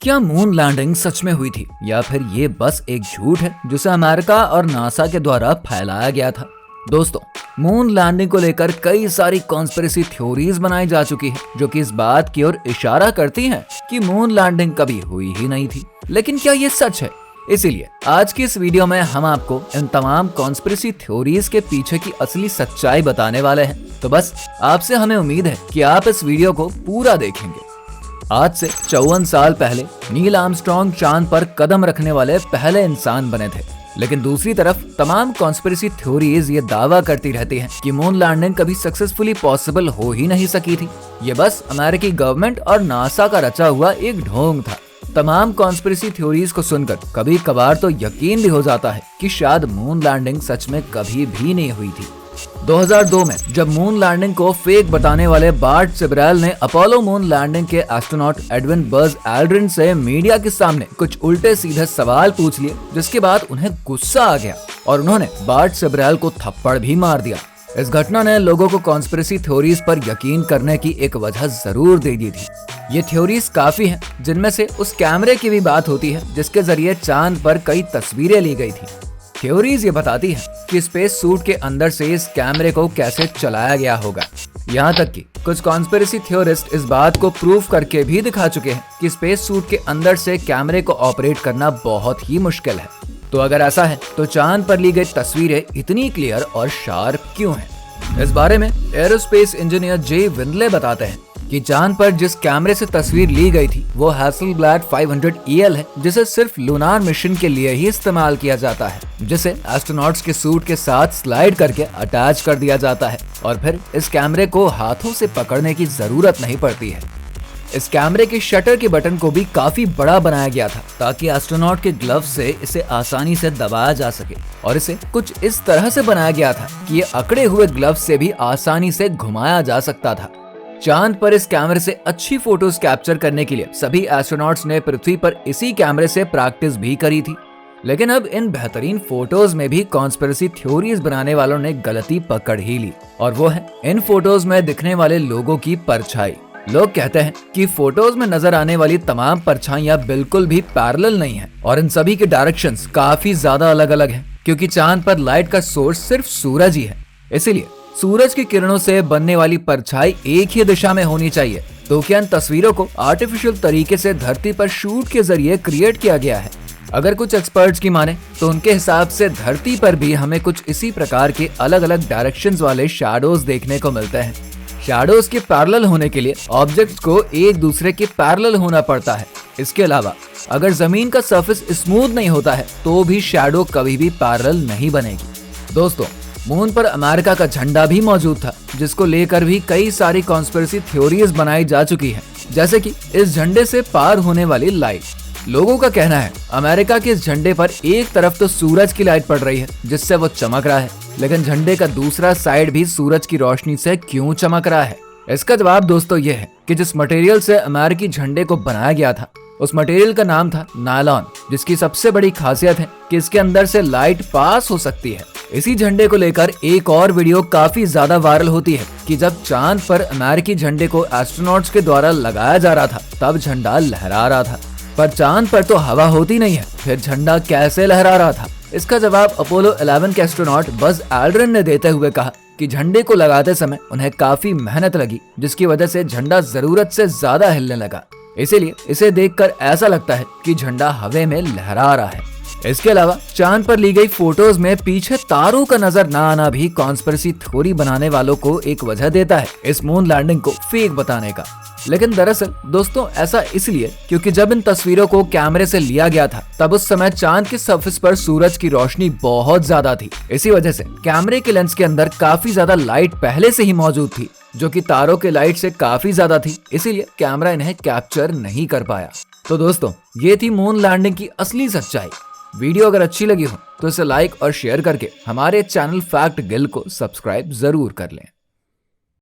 क्या moon landing सच में हुई थी या फिर ये बस एक झूठ है जिसे अमेरिका और नासा के द्वारा फैलाया गया था? दोस्तों, मून लैंडिंग को लेकर कई सारी कॉन्स्पिरेसी थ्योरीज बनाई जा चुकी है जो कि इस बात की ओर इशारा करती हैं कि मून लैंडिंग कभी हुई ही नहीं थी। लेकिन क्या ये सच है? इसीलिए आज की इस वीडियो में हम आपको इन तमाम कॉन्स्पिरेसी थ्योरीज के पीछे की असली सच्चाई बताने वाले हैं। तो बस आपसे हमें उम्मीद है कि आप इस वीडियो को पूरा देखेंगे। आज से 54 साल पहले नील आर्मस्ट्रांग चांद पर कदम रखने वाले पहले इंसान बने थे। लेकिन दूसरी तरफ तमाम कॉन्स्पिरेसी थ्योरीज ये दावा करती रहती हैं कि मून लैंडिंग कभी सक्सेसफुली पॉसिबल हो ही नहीं सकी थी। ये बस अमेरिकी गवर्नमेंट और नासा का रचा हुआ एक ढोंग था। तमाम कॉन्स्पिरेसी थ्योरीज को सुनकर कभी कभार तो यकीन भी हो जाता है कि शायद मून लैंडिंग सच में कभी भी नहीं हुई थी। 2002 में जब मून लैंडिंग को फेक बताने वाले बार्ट सिब्रेल ने अपोलो मून लैंडिंग के एस्ट्रोनॉट एडविन बज एल्ड्रिन से मीडिया के सामने कुछ उल्टे सीधे सवाल पूछ लिए, जिसके बाद उन्हें गुस्सा आ गया और उन्होंने बार्ट सिब्रेल को थप्पड़ भी मार दिया। इस घटना ने लोगों को कॉन्स्पिरेसी थ्योरीज पर यकीन करने की एक वजह जरूर दे दी थी। ये थ्योरीज काफी हैं, जिनमें से उस कैमरे की भी बात होती है जिसके जरिए चांद पर कई तस्वीरें ली गई थी। थ्योरीज ये बताती है कि स्पेस सूट के अंदर से इस कैमरे को कैसे चलाया गया होगा। यहाँ तक कि कुछ कॉन्स्पिरेसी थ्योरिस्ट इस बात को प्रूव करके भी दिखा चुके हैं कि स्पेस सूट के अंदर से कैमरे को ऑपरेट करना बहुत ही मुश्किल है। तो अगर ऐसा है तो चांद पर ली गई तस्वीरें इतनी क्लियर और शार्प क्यों हैं? इस बारे में एरोस्पेस इंजीनियर जे विंडले बताते हैं कि चांद पर जिस कैमरे से तस्वीर ली गई थी वो हैसलब्लैड 500 EL है, जिसे सिर्फ लूनार मिशन के लिए ही इस्तेमाल किया जाता है, जिसे एस्ट्रोनॉट्स के सूट के साथ स्लाइड करके अटैच कर दिया जाता है और फिर इस कैमरे को हाथों से पकड़ने की जरूरत नहीं पड़ती है। इस कैमरे के शटर के बटन को भी काफी बड़ा बनाया गया था ताकि एस्ट्रोनॉट के ग्लव से इसे आसानी से दबाया जा सके, और इसे कुछ इस तरह से बनाया गया था कि ये अकड़े हुए ग्लव से भी आसानी से घुमाया जा सकता था। चांद पर इस कैमरे से अच्छी फोटोज कैप्चर करने के लिए सभी एस्ट्रोनॉट्स ने पृथ्वी पर इसी कैमरे से प्रैक्टिस भी करी थी। लेकिन अब इन बेहतरीन फोटोज में भी कॉन्स्पिरेसी थ्योरीज बनाने वालों ने गलती पकड़ ही ली, और वो है इन फोटोज में दिखने वाले लोगों की परछाई। लोग कहते हैं कि फोटोज में नजर आने वाली तमाम परछाइयां बिल्कुल भी पैरेलल नहीं है और इन सभी के डायरेक्शंस काफी ज्यादा अलग अलग हैं, क्योंकि चांद पर लाइट का सोर्स सिर्फ सूरज ही है। इसीलिए सूरज की किरणों से बनने वाली परछाई एक ही दिशा में होनी चाहिए। तो क्या इन तस्वीरों को आर्टिफिशियल तरीके से धरती पर शूट के जरिए क्रिएट किया गया है? अगर कुछ एक्सपर्ट्स की माने तो उनके हिसाब से धरती पर भी हमें कुछ इसी प्रकार के अलग अलग डायरेक्शंस वाले शैडोज देखने को मिलते हैं। शैडोज के पैरेलल होने के लिए ऑब्जेक्ट्स को एक दूसरे के पैरेलल होना पड़ता है। इसके अलावा अगर जमीन का सरफेस स्मूथ नहीं होता है तो भी शैडो कभी भी पैरेलल नहीं बनेगी। दोस्तों, मून पर अमेरिका का झंडा भी मौजूद था, जिसको लेकर भी कई सारी कॉन्स्पिरेसी थ्योरीज बनाई जा चुकी हैं, जैसे कि इस झंडे से पार होने वाली लाइट। लोगों का कहना है अमेरिका के इस झंडे पर एक तरफ तो सूरज की लाइट पड़ रही है जिससे वो चमक रहा है, लेकिन झंडे का दूसरा साइड भी सूरज की रोशनी से क्यों चमक रहा है? इसका जवाब दोस्तों ये है कि जिस मटेरियल से अमेरिकी झंडे को बनाया गया था उस मटेरियल का नाम था नायलॉन, जिसकी सबसे बड़ी खासियत है कि इसके अंदर से लाइट पास हो सकती है। इसी झंडे को लेकर एक और वीडियो काफी ज्यादा वायरल होती है कि जब चांद पर अमेरिकी झंडे को एस्ट्रोनॉट्स के द्वारा लगाया जा रहा था तब झंडा लहरा रहा था, पर चांद पर तो हवा होती नहीं है, फिर झंडा कैसे लहरा रहा था? इसका जवाब अपोलो 11 के एस्ट्रोनॉट बज एल्ड्रिन ने देते हुए कहा कि झंडे को लगाते समय उन्हें काफी मेहनत लगी, जिसकी वजह से झंडा जरूरत से ज्यादा हिलने लगा। इसीलिए इसे देखकर ऐसा लगता है कि झंडा हवा में लहरा रहा है। इसके अलावा चांद पर ली गई फोटोज में पीछे तारों का नजर न आना भी कॉन्स्पिरेसी थ्योरी बनाने वालों को एक वजह देता है इस मून लैंडिंग को फेक बताने का। लेकिन दरअसल दोस्तों ऐसा इसलिए क्योंकि जब इन तस्वीरों को कैमरे से लिया गया था तब उस समय चांद के सरफेस पर सूरज की रोशनी बहुत ज्यादा थी। इसी वजह से कैमरे के लेंस के अंदर काफी ज्यादा लाइट पहले से ही मौजूद थी, जो कि तारों के लाइट से काफी ज्यादा थी, इसीलिए कैमरा इन्हें कैप्चर नहीं कर पाया। तो दोस्तों, ये थी मून लैंडिंग की असली सच्चाई। वीडियो अगर अच्छी लगी हो तो इसे लाइक और शेयर करके हमारे चैनल फैक्ट गिल को सब्सक्राइब जरूर कर लें।